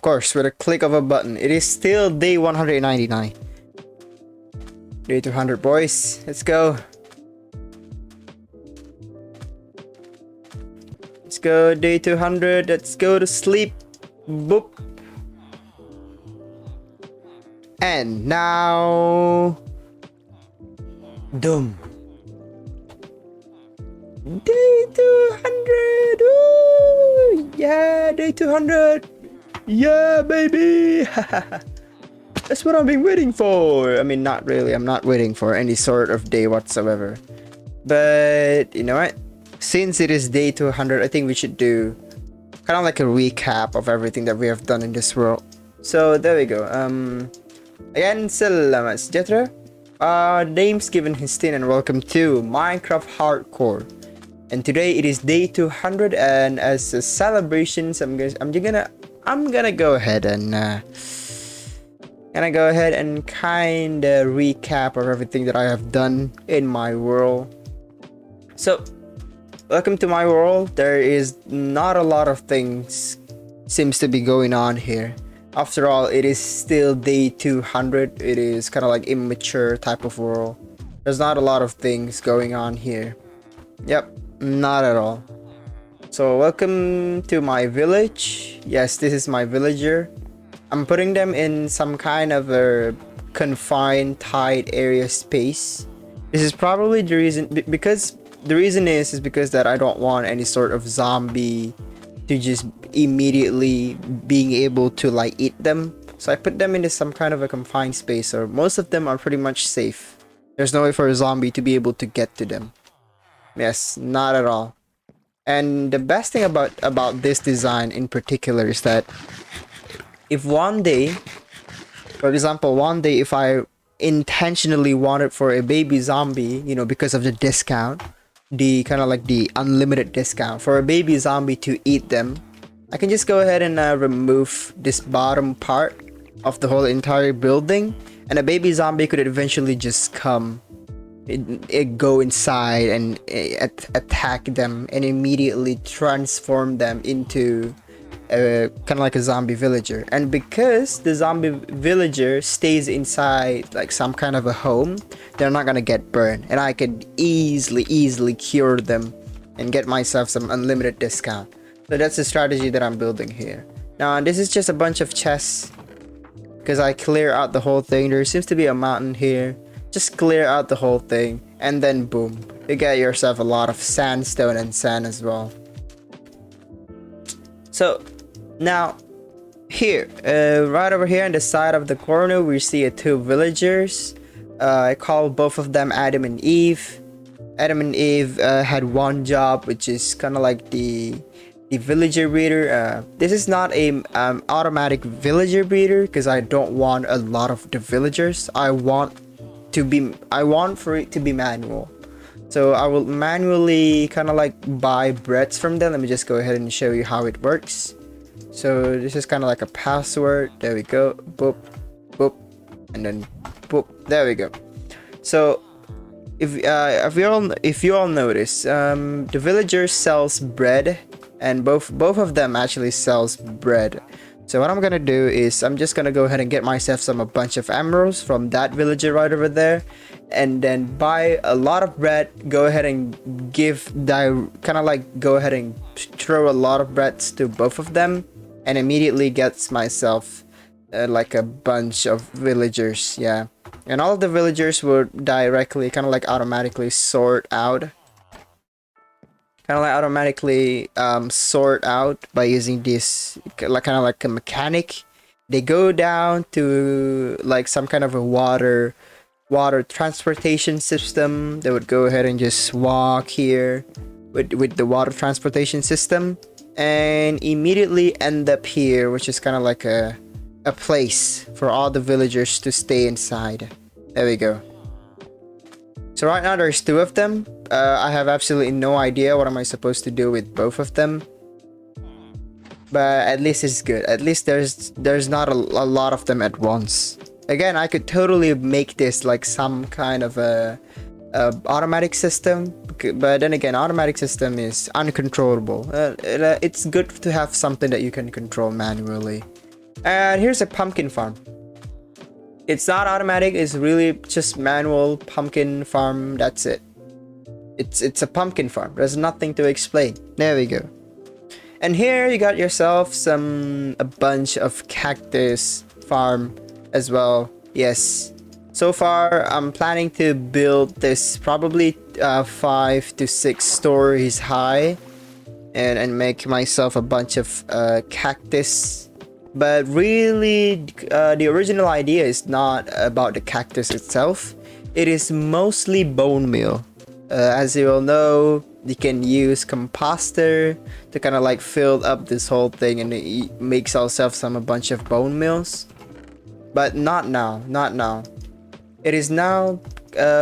Of course, with a click of a button. It is still day 199. Day 200, boys. Let's go. Let's go, day 200. Let's go to sleep. Boop. And now... Doom. Day 200! Woo! Yeah, day 200! Yeah, baby! That's what I've been waiting for! I mean, not really. I'm not waiting for any sort of day whatsoever. But, you know what? Since it is day 200, I think we should do kind of like a recap of everything that we have done in this world. So, there we go. Again, selamat sejahtera. Name's given Histin and welcome to Minecraft Hardcore. And today it is day 200, and as a celebration, I'm gonna go ahead and kind of recap of everything that I have done in my world. So, welcome to my world. There is not a lot of things seems to be going on here. After all, it is still day 200. It is kind of like immature type of world. There's not a lot of things going on here. Yep, not at all. So welcome to my village. Yes, this is my villager. I'm putting them in some kind of a confined, tight area space. This is probably the reason, because the reason is because that I don't want any sort of zombie to just immediately being able to like eat them. So I put them into some kind of a confined space, or most of them are pretty much safe. There's no way for a zombie to be able to get to them. Yes, not at all. And the best thing about this design in particular is that if one day, for example, one day if I intentionally wanted for a baby zombie, you know, because of the discount, the kind of like the unlimited discount for a baby zombie to eat them, I can just go ahead and remove this bottom part of the whole entire building, and a baby zombie could eventually just come, go inside and attack them and immediately transform them into kind of like a zombie villager. And because the zombie villager stays inside like some kind of a home, they're not gonna get burned, and I could easily cure them and get myself some unlimited discount. So that's the strategy that I'm building here. Now this is just a bunch of chests because I clear out the whole thing. There seems to be a mountain here. Just clear out the whole thing, and then boom, you get yourself a lot of sandstone and sand as well. So now here, right over here on the side of the corner, we see two villagers. I call both of them Adam and Eve. Adam and Eve had one job, which is kind of like the villager breeder. This is not a automatic villager breeder because I don't want a lot of the villagers. I want for it to be manual. So I will manually kind of like buy breads from them. Let me just go ahead and show you how it works. So this is kind of like a password. There we go. Boop, boop, and then boop. There we go. So if you all notice, the villager sells bread, and both of them actually sells bread. So what I'm gonna do is I'm just gonna go ahead and get myself a bunch of emeralds from that villager right over there, and then buy a lot of bread. Go ahead and go ahead and throw a lot of breads to both of them, and immediately gets myself like a bunch of villagers. Yeah, and all of the villagers will directly automatically sort out. Sort out by using this kind of like a mechanic. They go down to like some kind of a water transportation system. They would go ahead and just walk here with the water transportation system, and immediately end up here, which is kind of like a place for all the villagers to stay inside. There we go. So right now there's two of them. I have absolutely no idea what am I supposed to do with both of them. But at least it's good. At least there's not a lot of them at once. Again, I could totally make this like some kind of a automatic system. But then again, automatic system is uncontrollable. It's good to have something that you can control manually. And here's a pumpkin farm. It's not automatic, it's really just manual pumpkin farm, that's it. It's a pumpkin farm, there's nothing to explain. There we go. And here you got yourself a bunch of cactus farm as well. Yes. So far, I'm planning to build this probably 5 to 6 stories high, and make myself a bunch of cactus. But really, the original idea is not about the cactus itself. It is mostly bone meal. As you all know, you can use composter to kind of like fill up this whole thing and makes ourselves a bunch of bone meals. But not now, not now. It is now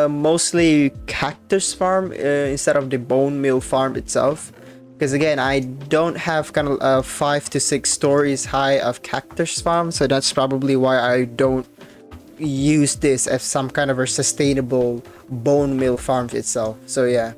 mostly cactus farm instead of the bone meal farm itself. Because again, I don't have kind of 5 to 6 stories high of cactus farm, so that's probably why I don't use this as some kind of a sustainable bone meal farm itself. So yeah,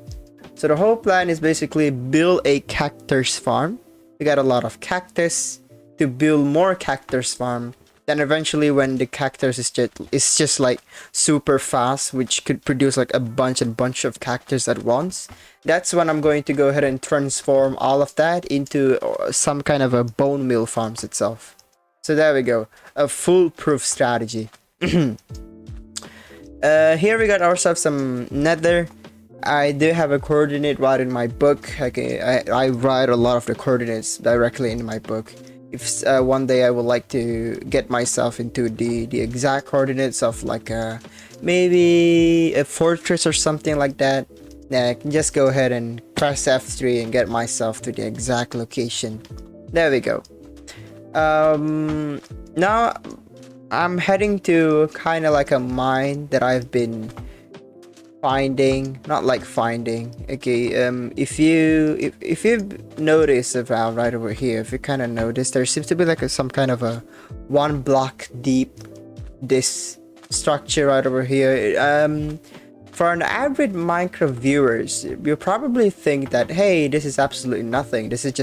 so the whole plan is basically build a cactus farm. We got a lot of cactus to build more cactus farm. Then eventually, when the cactus is just like super fast, which could produce like a bunch of cactus at once, that's when I'm going to go ahead and transform all of that into some kind of a bone meal farms itself. So there we go, a foolproof strategy. Here we got ourselves some nether. I do have a coordinate right in my book. I write a lot of the coordinates directly in my book. If one day I would like to get myself into the exact coordinates of like maybe a fortress or something like that, then I can just go ahead and press F3 and get myself to the exact location. There we go. Now I'm heading to kind of like a mine that I've been finding, not like finding. Okay, if you've noticed about right over here, if you kind of notice, there seems to be like some kind of a 1 block deep this structure right over here. For an average Minecraft viewers, you probably think that, hey, this is absolutely nothing. This is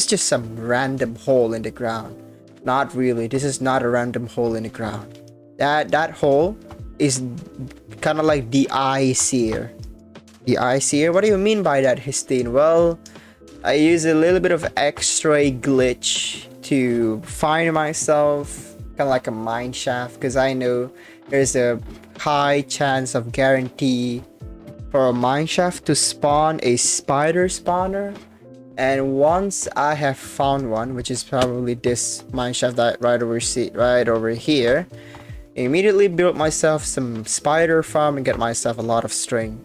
just some random hole in the ground. Not really. This is not a random hole in the ground. That hole is kind of like the eye seer. The eye seer? What do you mean by that, Histine? Well, I use a little bit of X-ray glitch to find myself kind of like a mine shaft, because I know there's a high chance of guarantee for a mine shaft to spawn a spider spawner. And once I have found one, which is probably this mine shaft that right over here, immediately built myself some spider farm and get myself a lot of string.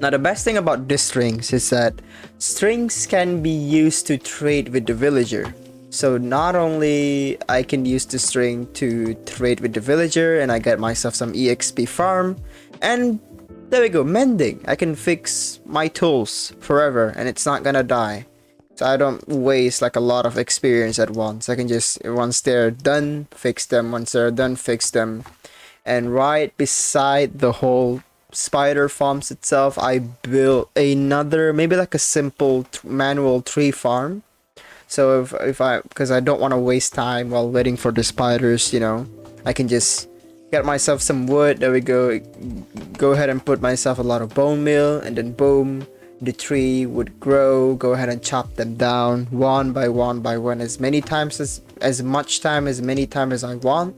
Now the best thing about these strings is that strings can be used to trade with the villager. So not only I can use the string to trade with the villager and I get myself some EXP farm, and there we go, mending. I can fix my tools forever and it's not gonna die. So I don't waste like a lot of experience at once. I can just, once they're done, fix them. Once they're done, fix them. And right beside the whole spider farms itself, I built another, maybe like a simple manual tree farm. So because I don't want to waste time while waiting for the spiders, you know, I can just get myself some wood. There we go. Go ahead and put myself a lot of bone meal, and then boom, the tree would grow. Go ahead and chop them down one by one by one, as many times as many times as I want.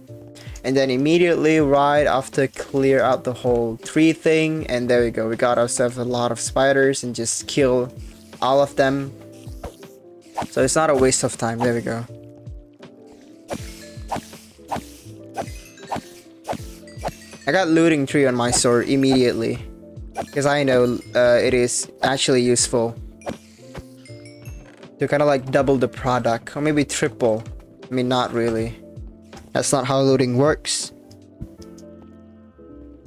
And then immediately right after clear out the whole tree thing, and there we go, we got ourselves a lot of spiders and just kill all of them. So it's not a waste of time. There we go. I got looting tree on my sword immediately, because I know it is actually useful to kind of like double the product, or maybe triple. I mean, not really. That's not how looting works.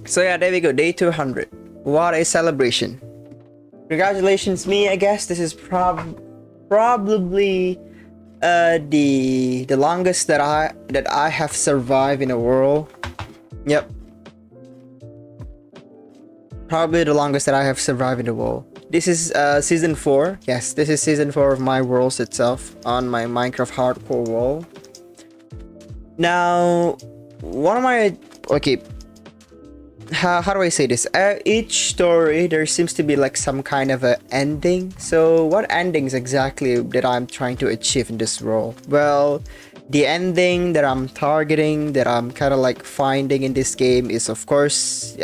So yeah, there we go, day 200. What a celebration. Congratulations me, I guess. This is probably the longest that I have survived in a world. Yep. Probably the longest that I have survived in the world. This is season 4. Yes, this is season 4 of my worlds itself on my Minecraft Hardcore wall. Now, one of my okay, how do I say this? Each story there seems to be like some kind of a ending. So what endings exactly that I'm trying to achieve in this role? Well, the ending that I'm targeting, that I'm kind of like finding in this game is of course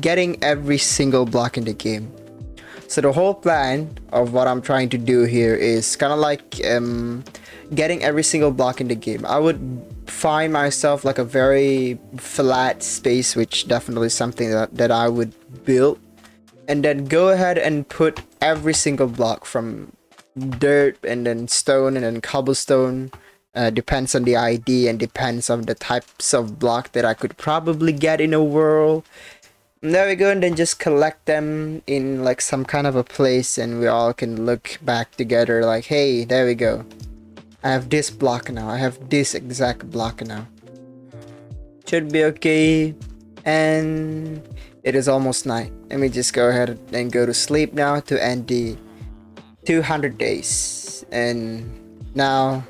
getting every single block in the game. So the whole plan of what I'm trying to do here is kind of like getting every single block in the game. I would find myself like a very flat space, which definitely is something that I would build, and then go ahead and put every single block from dirt and then stone and then cobblestone. Depends on the ID and depends on the types of block that I could probably get in a world. And there we go, and then just collect them in like some kind of a place, and we all can look back together like, hey, there we go. I have this block now. I have this exact block now. Should be okay. And it is almost night. Let me just go ahead and go to sleep now to end the 200 days. And now,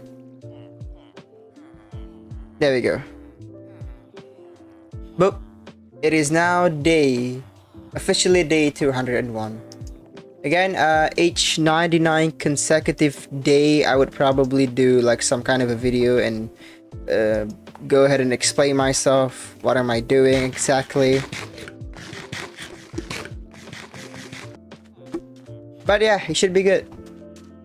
there we go. Boop. It is now officially day 201. Again, each 99 consecutive day, I would probably do like some kind of a video and go ahead and explain myself. What am I doing exactly? But yeah, it should be good.